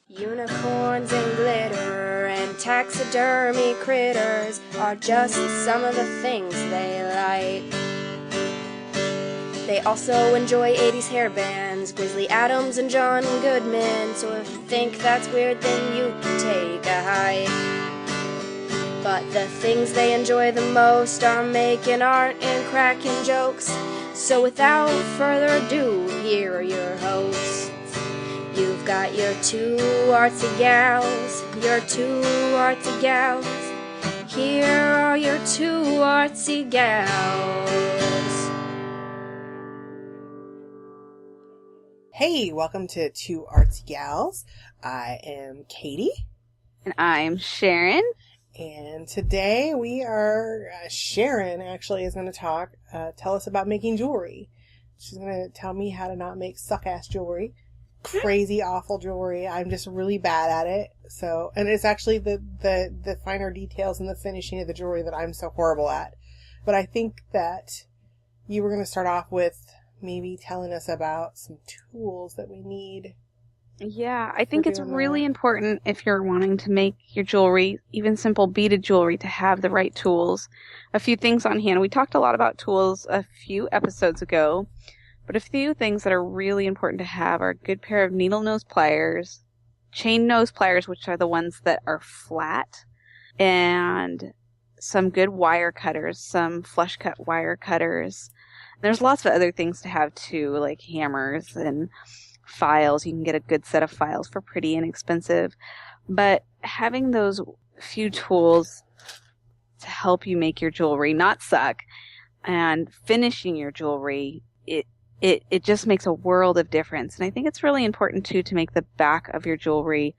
Unicorns and glitter and taxidermy critters are just some of the things they like. They also enjoy 80s hair bands, Grizzly Adams and John Goodman, so if you think that's weird then you can take a hike. But the things they enjoy the most are making art and cracking jokes, so without further ado, here are your hosts. You've got your two artsy gals, your two artsy gals. Here are your two artsy gals. Hey, welcome to Two Artsy Gals. I am Katie. And I'm Sharon. And today we are, Sharon actually is going to tell us about making jewelry. She's going to tell me how to not make suck-ass jewelry. Crazy, awful jewelry. I'm just really bad at it. So, and it's actually the finer details and the finishing of the jewelry that I'm so horrible at. But I think that you were going to start off with maybe telling us about some tools that we need. Yeah, I think it's really important if you're wanting to make your jewelry, even simple beaded jewelry, to have the right tools. A few things on hand. We talked a lot about tools a few episodes ago. But a few things that are really important to have are a good pair of needle nose pliers, chain nose pliers, which are the ones that are flat, and some good wire cutters, some flush cut wire cutters. There's lots of other things to have too, like hammers and files. You can get a good set of files for pretty inexpensive. But having those few tools to help you make your jewelry not suck and finishing your jewelry, it just makes a world of difference. And I think it's really important, too, to make the back of your jewelry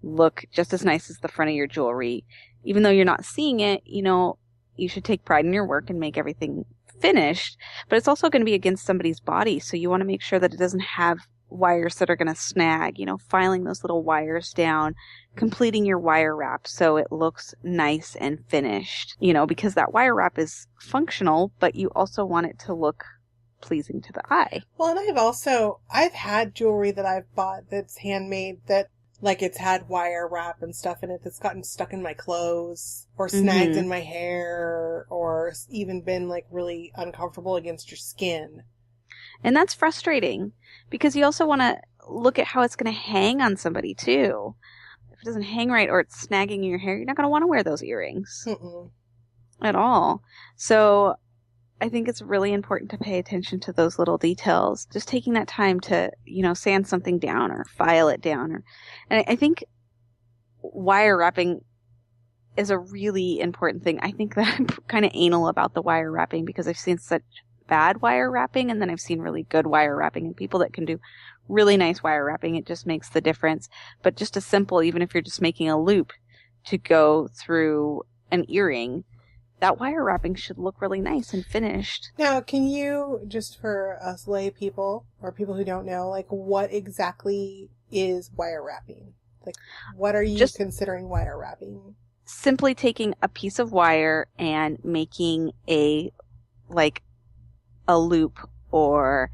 look just as nice as the front of your jewelry. Even though you're not seeing it, you should take pride in your work and make everything finished. But it's also going to be against somebody's body, so you want to make sure that it doesn't have wires that are going to snag, filing those little wires down, completing your wire wrap so it looks nice and finished, because that wire wrap is functional, but you also want it to look pleasing to the eye. Well, and I've had jewelry that I've bought that's handmade that, like, it's had wire wrap and stuff in it that's gotten stuck in my clothes or snagged in my hair or even been, like, really uncomfortable against your skin. And that's frustrating because you also want to look at how it's going to hang on somebody, too. If it doesn't hang right or it's snagging in your hair, you're not going to want to wear those earrings at all. So I think it's really important to pay attention to those little details. Just taking that time to, sand something down or file it down. And I think wire wrapping is a really important thing. I think that I'm kind of anal about the wire wrapping because I've seen such bad wire wrapping and then I've seen really good wire wrapping, and people that can do really nice wire wrapping, it just makes the difference. But just a simple, even if you're just making a loop to go through an earring, that wire wrapping should look really nice and finished. Now, can you, just for us lay people or people who don't know, like, what exactly is wire wrapping? Like, what are you considering wire wrapping? Simply taking a piece of wire and making a loop or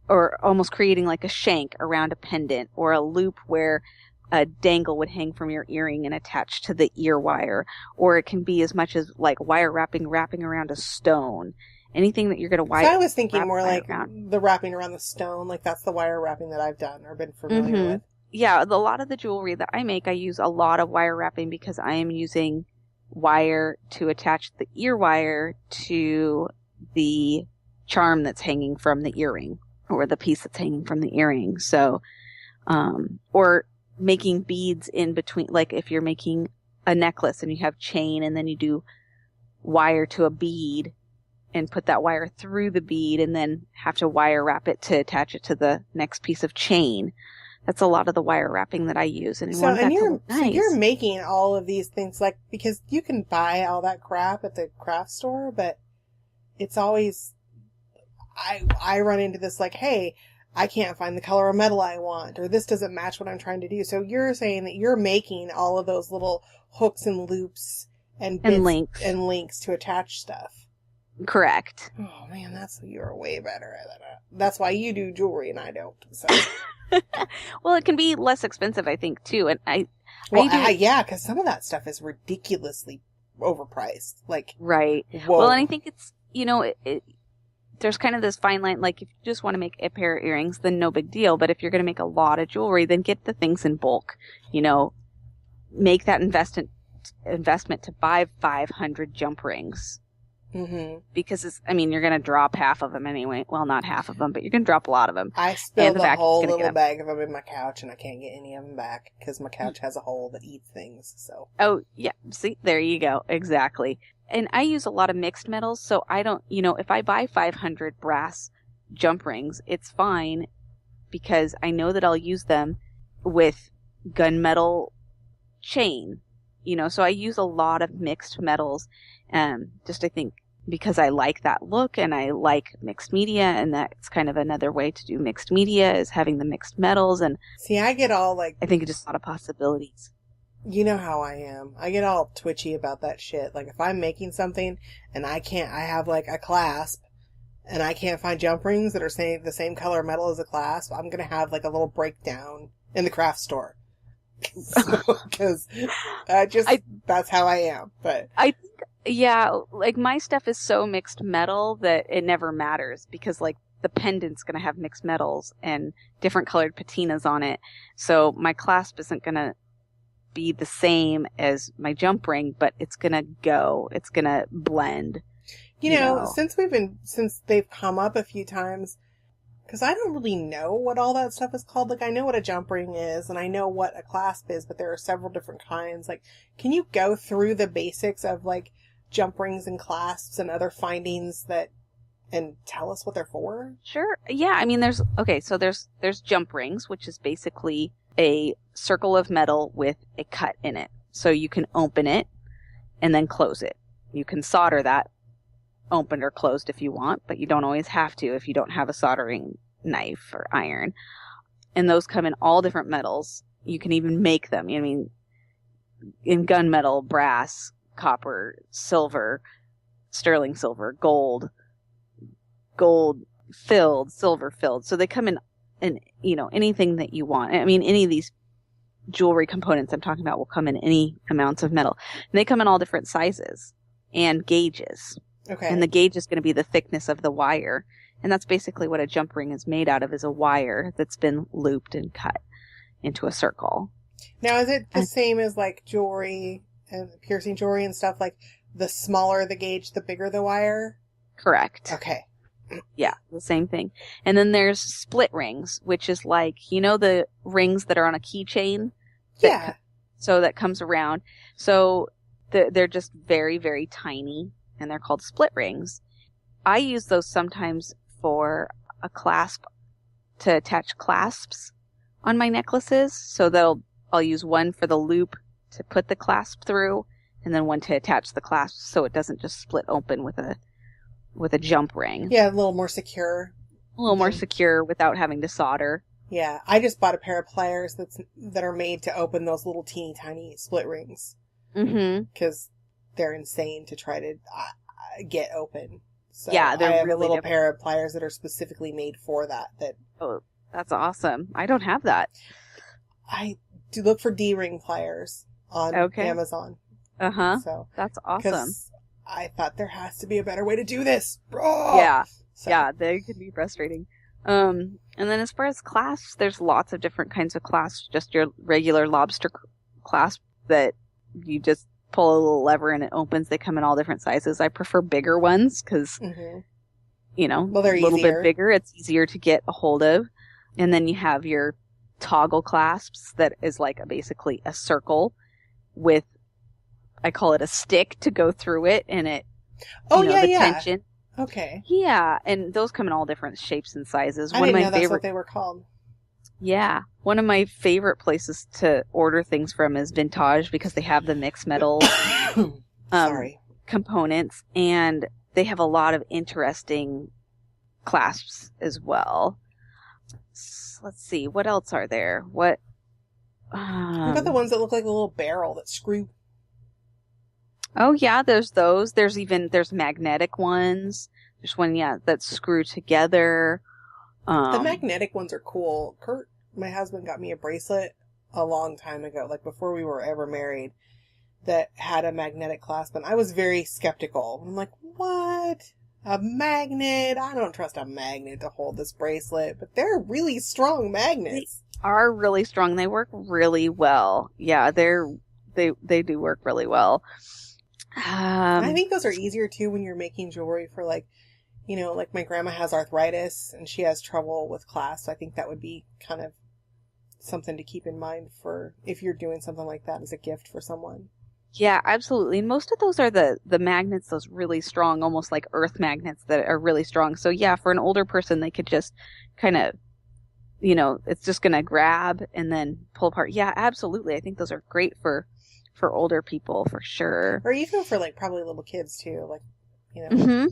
or almost creating like a shank around a pendant, or a loop where a dangle would hang from your earring and attach to the ear wire. Or it can be as much as like wire wrapping around a stone. Anything that you're going to wire. So I was thinking more like the wrapping around the stone. Like, that's the wire wrapping that I've done or been familiar with. Yeah, a lot of the jewelry that I make, I use a lot of wire wrapping because I am using wire to attach the ear wire to the charm that's hanging from the earring, or the piece that's hanging from the earring. So, or making beads in between, like if you're making a necklace and you have chain and then you do wire to a bead and put that wire through the bead and then have to wire wrap it to attach it to the next piece of chain. That's a lot of the wire wrapping that I use. And you're making all of these things, like, because you can buy all that crap at the craft store, but it's always, I run into this like, hey, I can't find the color of metal I want, or this doesn't match what I'm trying to do. So you're saying that you're making all of those little hooks and loops and bits and links to attach stuff. Correct. Oh man, you're way better at that. That's why you do jewelry and I don't. So. Well, it can be less expensive, I think, too. And yeah, because some of that stuff is ridiculously overpriced. Like, right. Whoa. Well, and I think it's, there's kind of this fine line. Like, if you just want to make a pair of earrings, then no big deal. But if you're going to make a lot of jewelry, then get the things in bulk. Make that investment to buy 500 jump rings. Mm-hmm. Because you're going to drop half of them anyway. Well, not half of them, but you're going to drop a lot of them. I spilled a whole little bag of them in my couch, and I can't get any of them back because my couch has a hole that eats things. So. Oh yeah, see, there you go, exactly. And I use a lot of mixed metals, so I don't. If I buy 500 brass jump rings, it's fine because I know that I'll use them with gunmetal chain. So I use a lot of mixed metals, I think. Because I like that look and I like mixed media, and that's kind of another way to do mixed media is having the mixed metals. And see, I get all like, I think it's just a lot of possibilities. You know how I am. I get all twitchy about that shit. Like if I'm making something and I have like a clasp and I can't find jump rings that are the same color metal as a clasp, I'm going to have like a little breakdown in the craft store. Because that's how I am. But yeah, like my stuff is so mixed metal that it never matters because like the pendant's going to have mixed metals and different colored patinas on it. So my clasp isn't going to be the same as my jump ring, but it's going to blend. Since they've come up a few times, because I don't really know what all that stuff is called. Like, I know what a jump ring is, and I know what a clasp is, but there are several different kinds. Like, can you go through the basics of, like, jump rings and clasps and other findings and tell us what they're for? Sure. Yeah, there's jump rings, which is basically a circle of metal with a cut in it. So you can open it and then close it. You can solder that opened or closed if you want, but you don't always have to if you don't have a soldering knife or iron. And those come in all different metals. You can even make them. In gunmetal, brass, copper, silver, sterling silver, gold filled, silver filled. So they come in anything that you want. Any of these jewelry components I'm talking about will come in any amounts of metal. And they come in all different sizes and gauges. Okay. And the gauge is going to be the thickness of the wire. And that's basically what a jump ring is made out of, is a wire that's been looped and cut into a circle. Now, is it the same as like jewelry and piercing jewelry and stuff? Like the smaller the gauge, the bigger the wire? Correct. Okay. Yeah, the same thing. And then there's split rings, which is like, the rings that are on a keychain? Yeah. So that comes around. So they're just very, very tiny. And they're called split rings. I use those sometimes for a clasp to attach clasps on my necklaces. So I'll use one for the loop to put the clasp through, and then one to attach the clasp so it doesn't just split open with a jump ring. Yeah, a little more secure. A little more secure without having to solder. Yeah, I just bought a pair of pliers that are made to open those little teeny tiny split rings. Mm-hmm. Because they're insane to try to get open. So yeah, they're I have really a little different. pair of pliers that are specifically made for that. Oh, that's awesome. I don't have that. I do look for D-ring pliers on Amazon. Uh-huh. So that's awesome. I thought there has to be a better way to do this. Oh! Yeah. So. Yeah, they can be frustrating. And then as far as clasps, there's lots of different kinds of clasps. Just your regular lobster clasp that you just pull a little lever and it opens. They come in all different sizes. I prefer bigger ones because, they're a little bit bigger. It's easier to get a hold of. And then you have your toggle clasps that is like basically a circle with, I call it a stick to go through it, and it, tension. Okay. Yeah, and those come in all different shapes and sizes. I didn't know that's what they were called. Yeah. One of my favorite places to order things from is Vintage because they have the mixed metal components, and they have a lot of interesting clasps as well. Let's see. What else are there? What about the ones that look like a little barrel that screw? Oh yeah, there's those. There's magnetic ones. There's one, yeah, that screw together. The magnetic ones are cool. Kurt, my husband, got me a bracelet a long time ago, like before we were ever married, that had a magnetic clasp, and I was very skeptical. I'm like, what? A magnet? I don't trust a magnet to hold this bracelet, but they're really strong magnets. They are really strong. They work really well. Yeah, they do work really well. I think those are easier too when you're making jewelry for, like, you know, like my grandma has arthritis and she has trouble with clasps. I think that would be kind of something to keep in mind for if you're doing something like that as a gift for someone. Yeah, absolutely. And most of those are the magnets, those really strong, almost like earth magnets that are really strong. So yeah, for an older person, they could just kind of, you know, it's just going to grab and then pull apart. Yeah, absolutely. I think those are great for older people for sure. Or even for, like, probably little kids too, like, you know. Mm-hmm.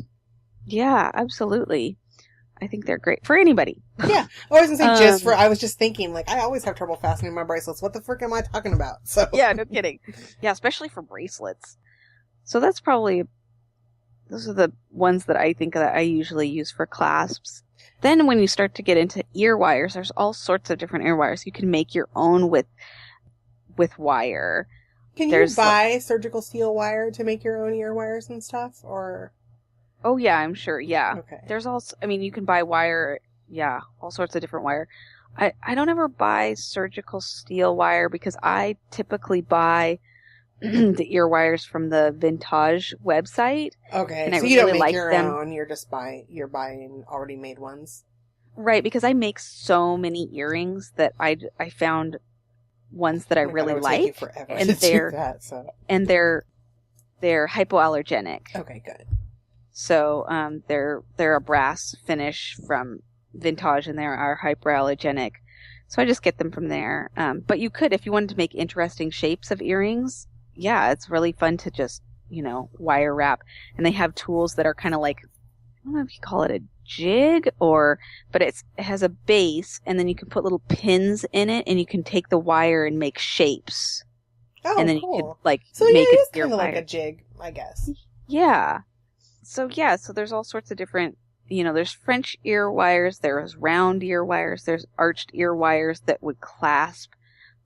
Yeah, absolutely. I think they're great for anybody. Yeah. I wasn't saying I was just thinking, like, I always have trouble fastening my bracelets. What the frick am I talking about? So yeah, no kidding. Yeah, especially for bracelets. So those are the ones that I think that I usually use for clasps. Then when you start to get into ear wires, there's all sorts of different ear wires. You can make your own with wire. Can you buy surgical steel wire to make your own ear wires and stuff, or? Oh yeah, I'm sure. Yeah. Okay. There's also, I mean, you can buy wire. Yeah, all sorts of different wire. I don't ever buy surgical steel wire because I typically buy the ear wires from the Vintage website. Okay. And so you don't make your own. You're buying already made ones. Right, because I make so many earrings that I found ones that I really like, and they're hypoallergenic. Okay, good. So they're a brass finish from Vintage, and they are hypoallergenic. So I just get them from there. But you could, if you wanted to make interesting shapes of earrings, yeah, it's really fun to just, you know, wire wrap. And they have tools that are kind of like, I don't know if you call it a jig but it has a base, and then you can put little pins in it, and you can take the wire and make shapes. Oh, and then cool. you could, like, so make it it is kind of like a jig, I guess. Yeah. So there's all sorts of different, you know, there's French ear wires, there's round ear wires, there's arched ear wires that would clasp.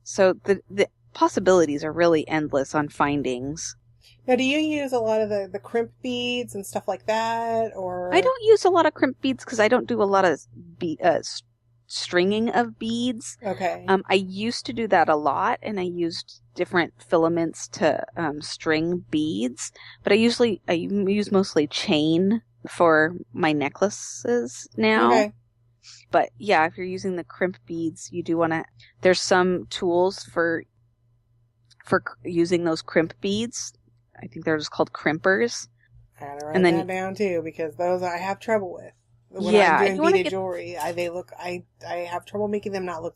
So the possibilities are really endless on findings. Now, do you use a lot of the crimp beads and stuff like that, or? I don't use a lot of crimp beads because I don't do a lot of stringing of beads. Okay. I used to do that a lot, and I used different filaments to string beads, but I use mostly chain for my necklaces now. Okay. But yeah, if you're using the crimp beads, you do want to. There's some tools for using those crimp beads. I think they're just called crimpers. I gotta write that down too, because those I have trouble with. When I'm doing beaded jewelry, I have trouble making them not look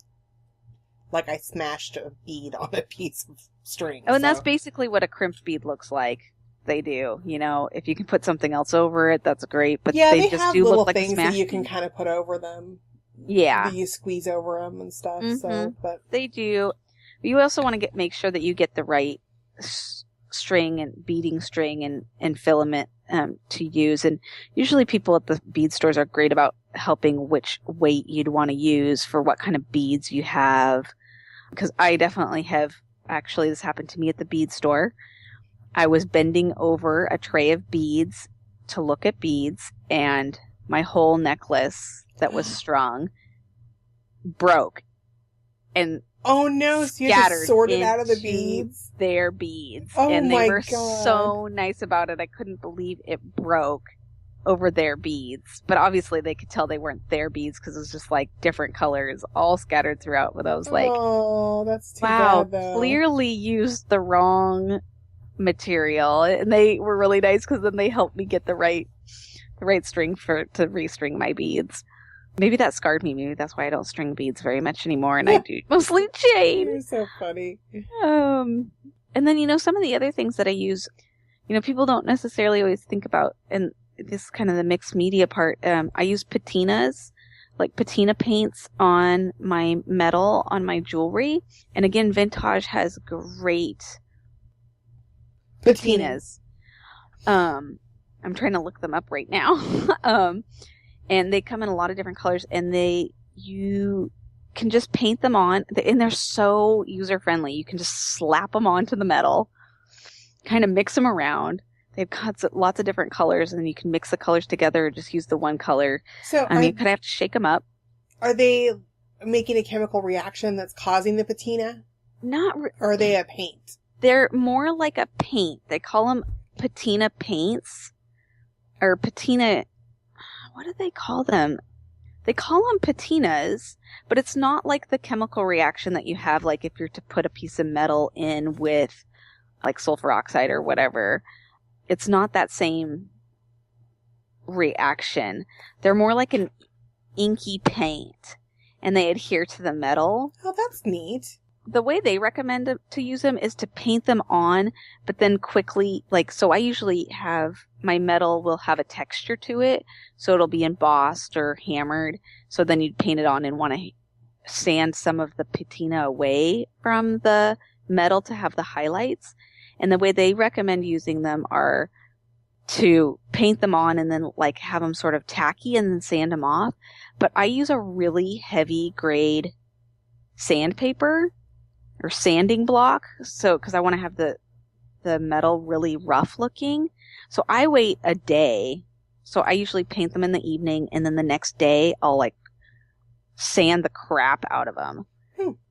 like I smashed a bead on a piece of string. Oh, and that's basically what a crimped bead looks like. They do, you know, if you can put something else over it, that's great. But yeah, they just have do little look like things that you can bead. kind of put over them. Yeah, you squeeze over them and stuff. Mm-hmm. So, but they do. You also want to make sure that you get the right string and beading string and filament to use. And usually people at the bead stores are great about helping which weight you'd want to use for what kind of beads you have. Because I definitely have, actually this happened to me at the bead store. I was bending over a tray of beads to look at beads, and my whole necklace that was strung broke. And oh no, so you had to sort it out of the beads? Their beads. Oh, and they were God. So nice about it. I couldn't believe it broke over their beads. But obviously they could tell they weren't their beads because it was just like different colors all scattered throughout. But I was like, oh, that's too wow, bad, though. Clearly used the wrong material. And they were really nice because then they helped me get the right string to restring my beads. Maybe that scarred me. Maybe that's why I don't string beads very much anymore, and I do mostly chain. You're so funny. And then, you know, some of the other things that I use, you know, people don't necessarily always think about, and this is kind of the mixed media part. I use patinas, like patina paints on my metal, on my jewelry. And again, Vintage has great patinas. I'm trying to look them up right now. And they come in a lot of different colors, and you can just paint them on, and they're so user-friendly. You can just slap them onto the metal, kind of mix them around. They've got lots of different colors, and then you can mix the colors together or just use the one color. So you kind of have to shake them up. Are they making a chemical reaction that's causing the patina? Or are they a paint? They're more like a paint. They call them patina paints. Or patina... What do they call them? They call them patinas, but it's not like the chemical reaction that you have, like if you're to put a piece of metal in with like sulfur oxide or whatever. It's not that same reaction. They're more like an inky paint, and they adhere to the metal. Oh, that's neat. The way they recommend to use them is to paint them on, but then quickly, so I usually have, my metal will have a texture to it, so it'll be embossed or hammered, so then you'd paint it on and want to sand some of the patina away from the metal to have the highlights. And the way they recommend using them are to paint them on and then have them sort of tacky and then sand them off. But I use a really heavy grade sandpaper or sanding block, because I want to have the metal really rough looking. So I wait a day. So I usually paint them in the evening, and then the next day I'll sand the crap out of them,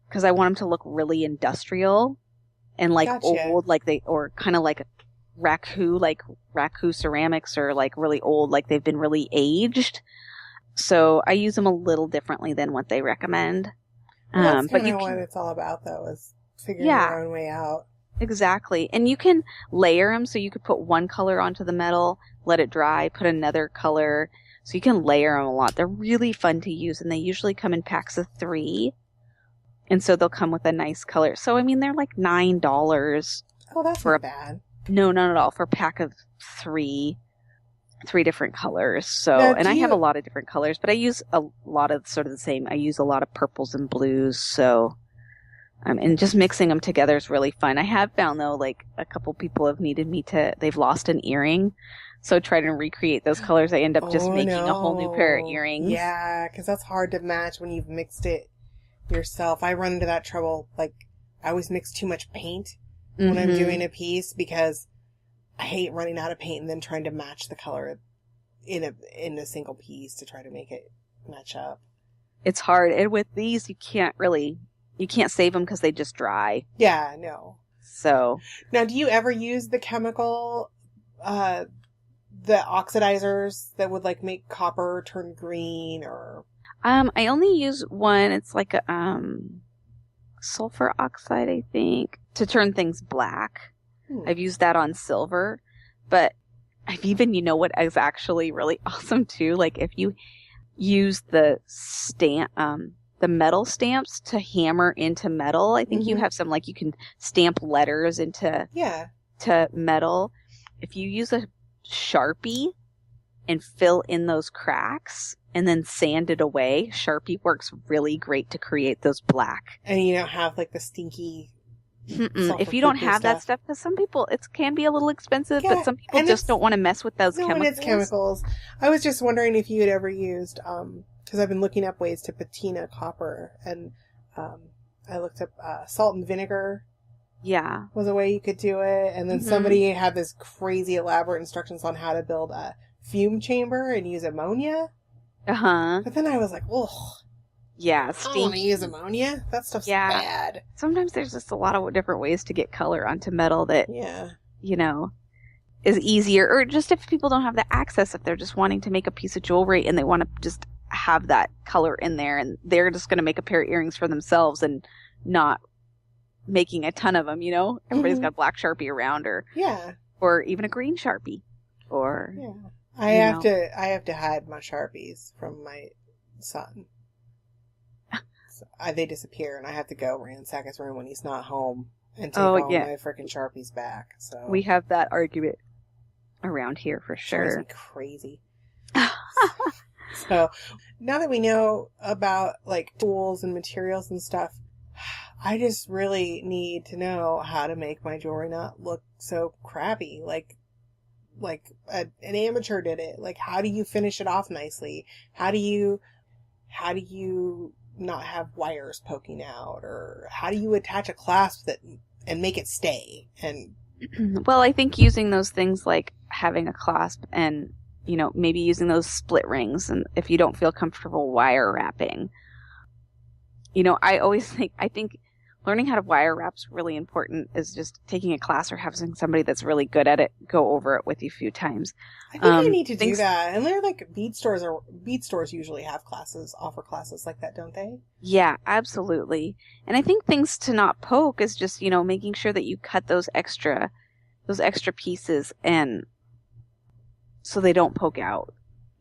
because I want them to look really industrial and Gotcha. old, or kind of like a raku ceramics, or really old, they've been really aged. So I use them a little differently than what they recommend. Well, that's kind of what it's all about, though, is figuring your own way out. Exactly. And you can layer them, so you could put one color onto the metal, let it dry, put another color. So you can layer them a lot. They're really fun to use, and they usually come in packs of 3. And so they'll come with a nice color. So, I mean, they're like $9. Oh, that's not bad. No, not at all. For a pack of 3 different colors. So, now, and I have a lot of different colors, but I use a lot of sort of the same. I use a lot of purples and blues. So, and just mixing them together is really fun. I have found, though, a couple people have needed me they've lost an earring. So trying to recreate those colors, I end up just making a whole new pair of earrings. Yeah, because that's hard to match when you've mixed it yourself. I run into that trouble. I always mix too much paint when I'm doing a piece, because I hate running out of paint and then trying to match the color in a single piece to try to make it match up. It's hard. And with these, you can't save them because they just dry. Yeah, no. So. Now, do you ever use the chemical, the oxidizers that would make copper turn green, or? I only use one. It's like a, sulfur oxide, I think, to turn things black. I've used that on silver, but I've even, what is actually really awesome too, if you use the the metal stamps to hammer into metal, I think you have some, you can stamp letters into to metal. If you use a Sharpie and fill in those cracks and then sand it away, Sharpie works really great to create those black. And you don't have the stinky. If you don't have that stuff, because some people, it can be a little expensive, but some people just don't want to mess with those chemicals. It's chemicals. I was just wondering if you had ever used, because I've been looking up ways to patina copper, and I looked up salt and vinegar. Yeah. Was a way you could do it. And then somebody had this crazy elaborate instructions on how to build a fume chamber and use ammonia. Uh-huh. But then I was like, ugh. Yeah, I don't want to use ammonia. That stuff's bad. Sometimes there's just a lot of different ways to get color onto metal that, is easier. Or just if people don't have the access, if they're just wanting to make a piece of jewelry and they want to just have that color in there, and they're just going to make a pair of earrings for themselves and not making a ton of them, Everybody's got a black Sharpie around, or even a green Sharpie. Or I have to hide my Sharpies from my son. They disappear, and I have to go ransack his room when he's not home and take all my freaking Sharpies back. So we have that argument around here for sure. It drives me crazy. So now that we know about tools and materials and stuff, I just really need to know how to make my jewelry not look so crappy. Like an amateur did it. Like, how do you finish it off nicely? How do you not have wires poking out? Or how do you attach a clasp and make it stay? And well, I think using those things like having a clasp and, maybe using those split rings, and if you don't feel comfortable wire wrapping, I think learning how to wire wrap's really important. Is just taking a class or having somebody that's really good at it go over it with you a few times. I think I need to do that. And they're like bead stores usually have offer classes like that, don't they? Yeah, absolutely. And I think things to not poke is just, making sure that you cut those extra pieces and so they don't poke out,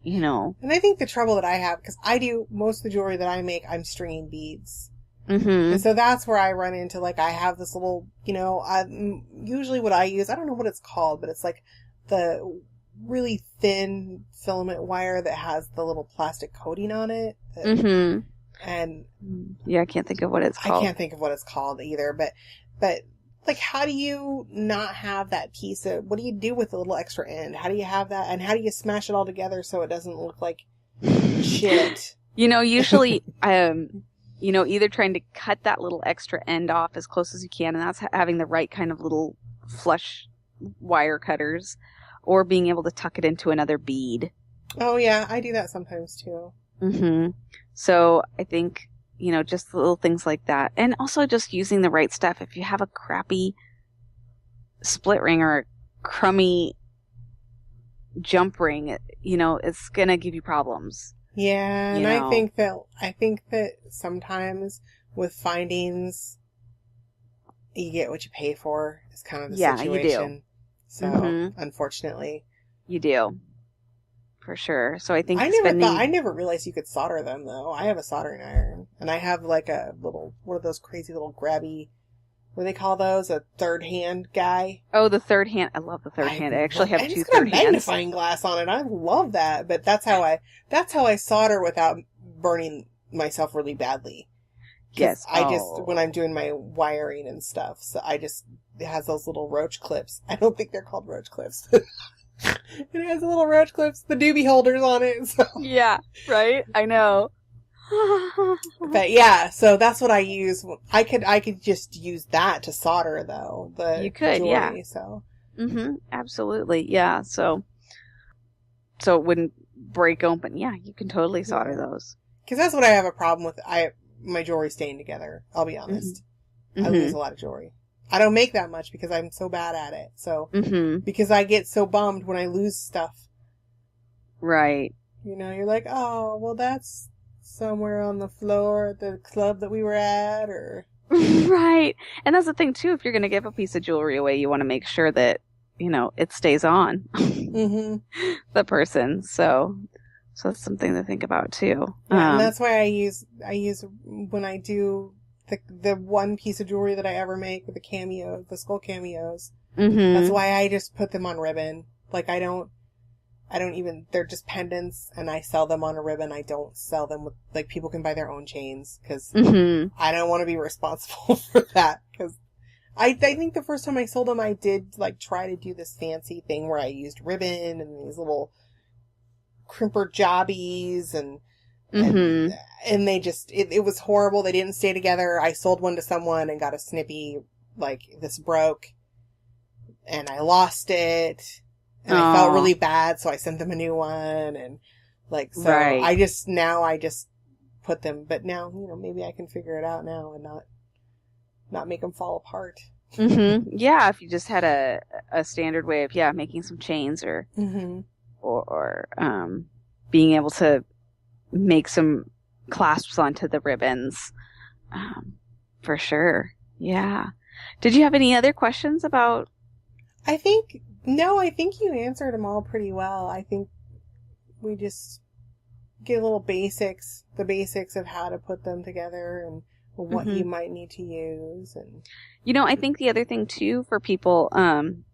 And I think the trouble that I have, because I do most of the jewelry that I make, I'm stringing beads. Mm-hmm. And so that's where I run into, like, I have this little, usually what I use, I don't know what it's called, but it's like the really thin filament wire that has the little plastic coating on it. Mm-hmm. And yeah, I can't think of what it's called. I can't think of what it's called either, but like, how do you not have that piece of, what do you do with the little extra end? How do you have that? And how do you smash it all together so it doesn't look like shit? Usually, either trying to cut that little extra end off as close as you can, and that's having the right kind of little flush wire cutters, or being able to tuck it into another bead. Oh, yeah, I do that sometimes, too. Mm-hmm. So I think, just little things like that. And also just using the right stuff. If you have a crappy split ring or a crummy jump ring, it's going to give you problems. Yeah, and I think that sometimes with findings, you get what you pay for. Is kind of the situation. You do. So, unfortunately, you do, for sure. So I think I never realized you could solder them though. I have a soldering iron, and I have like a little one of those crazy little grabby. What do they call those? A third hand guy? Oh, the third hand. I love the third hand. I actually have two third hands. It's got a magnifying glass on it. I love that. But that's how I solder without burning myself really badly. Yes. When I'm doing my wiring and stuff, so it has those little roach clips. I don't think they're called roach clips. It has the little roach clips, the doobie holders on it. So. Yeah, right? I know. But yeah, so that's what I use. I could just use that to solder though. You could, jewelry, yeah. So. Mm-hmm. Absolutely, yeah. So it wouldn't break open. Yeah, you can totally solder those. Because that's what I have a problem with. My jewelry staying together. I'll be honest. Mm-hmm. I lose a lot of jewelry. I don't make that much because I'm so bad at it. So because I get so bummed when I lose stuff. Right. You're like, oh, well, that's somewhere on the floor at the club that we were at, or right. And that's the thing too, if you're going to give a piece of jewelry away, you want to make sure that it stays on the person. So that's something to think about too. Yeah, and that's why I use when I do the one piece of jewelry that I ever make with the skull cameos. That's why I just put them on ribbon. Like, I don't even, they're just pendants, and I sell them on a ribbon. I don't sell them with, like, people can buy their own chains, because I don't want to be responsible for that, because I think the first time I sold them, I did, like, try to do this fancy thing where I used ribbon and these little crimper jobbies, and they just, it was horrible. They didn't stay together. I sold one to someone and got a snippy, like, this broke, and I lost it. And I felt really bad, so I sent them a new one, and like, so right. I just put them, but now, maybe I can figure it out now and not make them fall apart. Yeah, if you just had a standard way of, making some chains or being able to make some clasps onto the ribbons, for sure. Yeah. Did you have any other questions about? I think you answered them all pretty well. I think we just get the basics of how to put them together and what you might need to use. And I think the other thing too for people,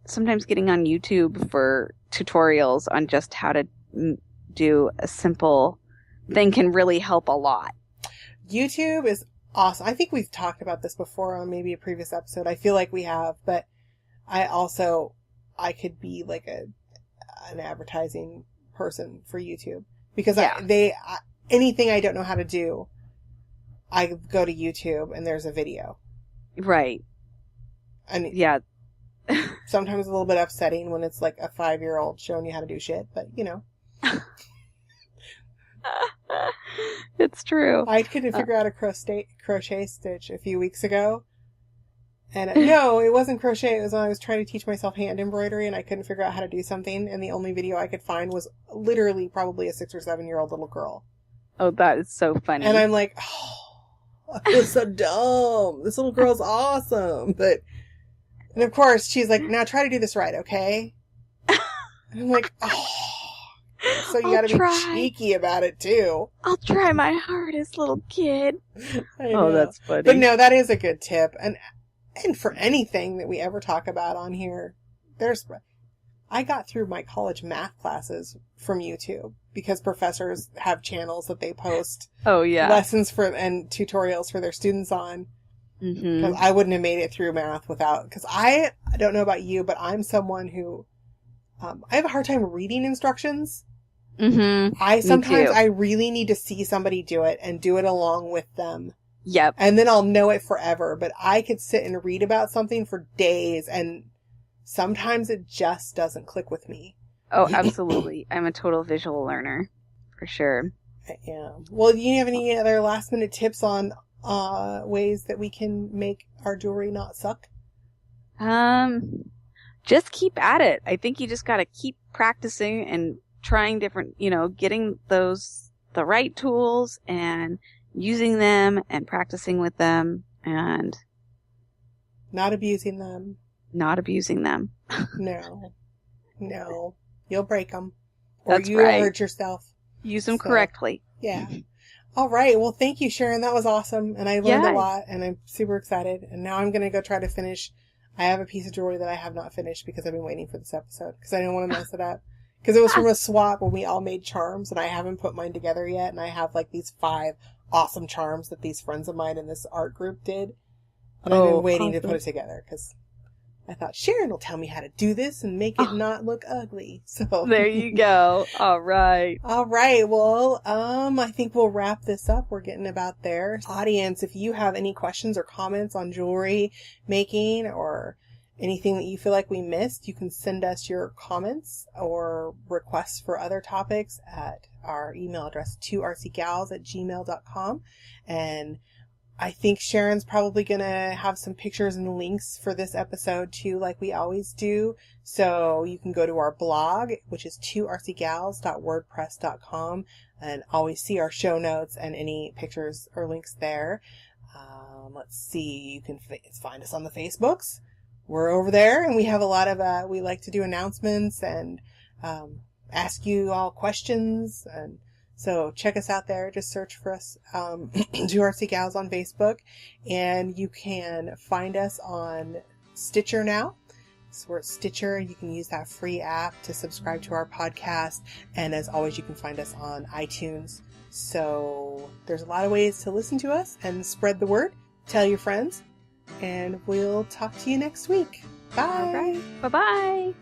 sometimes getting on YouTube for tutorials on just how to do a simple thing can really help a lot. YouTube is awesome. I think we've talked about this before on maybe a previous episode. I feel like we have, but I could be like an advertising person for YouTube because anything I don't know how to do, I go to YouTube and there's a video. Right. And yeah. Sometimes a little bit upsetting when it's like a 5-year-old showing you how to do shit, but you know. It's true. I couldn't figure out a crochet stitch a few weeks ago. And no, it wasn't crochet. It was when I was trying to teach myself hand embroidery and I couldn't figure out how to do something. And the only video I could find was literally probably a 6 or 7-year-old little girl. Oh, that is so funny. And I'm like, oh, I feel so dumb. This little girl's awesome. And of course, she's like, now try to do this right, okay? And I'm like, oh. So you gotta be cheeky about it, too. I'll try my hardest, little kid. Oh, that's funny. But no, that is a good tip. And for anything that we ever talk about on here, I got through my college math classes from YouTube because professors have channels that they post lessons and tutorials for their students on. Because I wouldn't have made it through math without, because I don't know about you, but I'm someone who, I have a hard time reading instructions. Sometimes I really need to see somebody do it and do it along with them. Yep. And then I'll know it forever, but I could sit and read about something for days and sometimes it just doesn't click with me. Oh, absolutely. I'm a total visual learner, for sure. Yeah. Well, do you have any other last minute tips on ways that we can make our jewelry not suck? Just keep at it. I think you just got to keep practicing and trying different, getting the right tools and using them and practicing with them and not abusing them. No. You'll break them. Or That's you'll right. hurt yourself. Use them correctly. Yeah. All right. Well, thank you, Sharon. That was awesome. And I learned a lot and I'm super excited. And now I'm going to go try to finish. I have a piece of jewelry that I have not finished because I've been waiting for this episode because I didn't want to mess it up. Because it was from a swap when we all made charms and I haven't put mine together yet. And I have like these 5 awesome charms that these friends of mine in this art group did. And I've been waiting to put it together because I thought Sharon will tell me how to do this and make it not look ugly. So there you go. All right. All right. Well, I think we'll wrap this up. We're getting about there. Audience, if you have any questions or comments on jewelry making or anything that you feel like we missed, you can send us your comments or requests for other topics at our email address, twoartsygals@gmail.com. And I think Sharon's probably going to have some pictures and links for this episode too, like we always do. So you can go to our blog, which is twoartsygals.wordpress.com, and always see our show notes and any pictures or links there. Let's see, you can find us on the Facebooks. We're over there, and we have a lot of, we like to do announcements and ask you all questions, and so check us out there. Just search for us, Two Artsy Gals on Facebook, and you can find us on Stitcher now. So we're at Stitcher. You can use that free app to subscribe to our podcast, and as always, you can find us on iTunes. So there's a lot of ways to listen to us and spread the word. Tell your friends, and we'll talk to you next week. Bye. All right. Bye-bye.